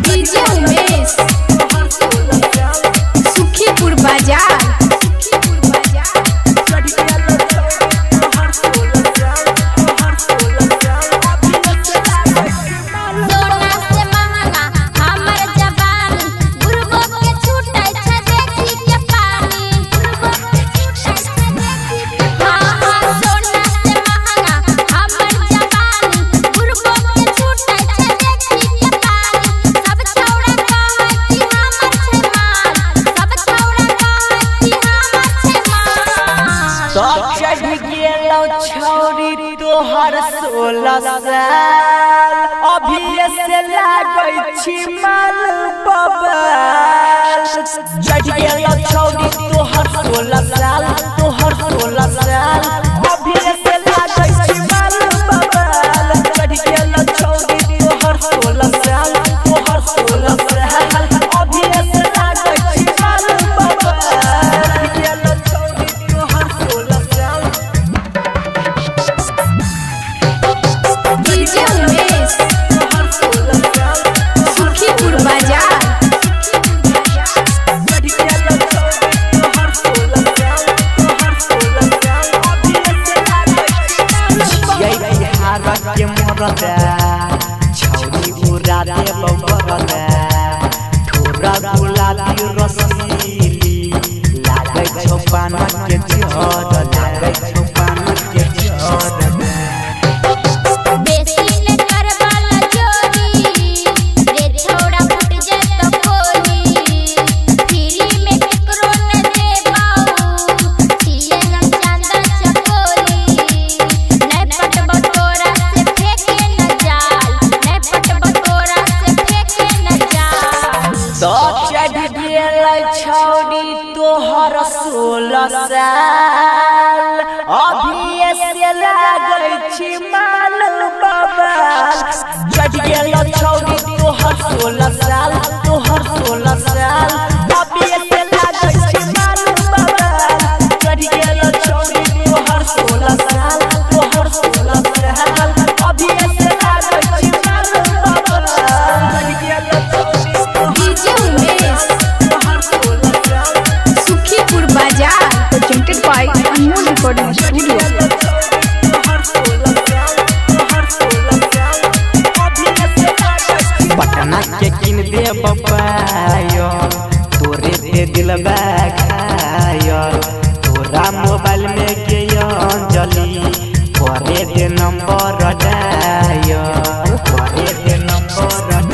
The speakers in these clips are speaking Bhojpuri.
डीजे उमेश सुखीपुर बाजार। छौरी तोहर 16 साल अभी से लागै छी माल बबाल। चढ़ गेल छौरी तोहर 16 साल अभी से लागै छी माल बबाल। चढ़ गेल छौरी तोहर 16 साल अभी से लागै छी माल बबाल। गेल छौरी तोहर 16 साल। डीजे उमेश सुखीपुर बाजार। के मोरदा छौरी उराते बबरदा ठोरा गुलाबी रसीली लागै छौ पान के झड़ लागै छौ पान के झड़। छौरी तोहर 16 साल अभी से लागै छी माल बबाल। चढ़ गेल छौरी तोहर 16 साल अभी से लागै छी माल बबाल। चढ़ गेल छौरी तोहर 16 साल अभी से लागै छी माल बबाल। चढ़ गेल छौरी डीजे उमेश सुखीपुर बाजार। Presented by Anmol recording studio. Patna के किन दे बपायो तोरे पे दिलबा खायल। तोरा मोबाइल में के अंजलि करे दे नंबर डायल करे दे नंबर डायल।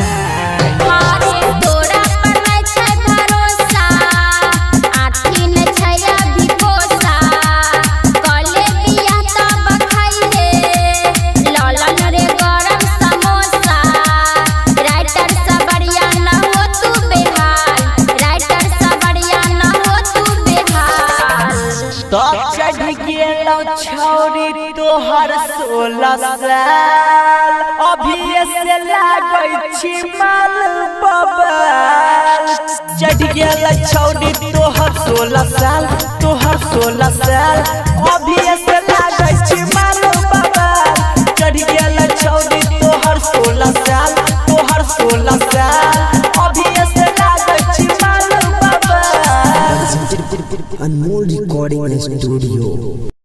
चढ़ गेल छौरी तोहर 16 साल अभी से लागै छी माल बबाल। चढ़ गेल छौरी तोहर 16 साल अभी से लागै छी माल बबाल। चढ़ गेल छौरी तोहर 16 साल अभी से लागै छी माल बबाल। अनमोल रिकॉर्डिंग स्टूडियो।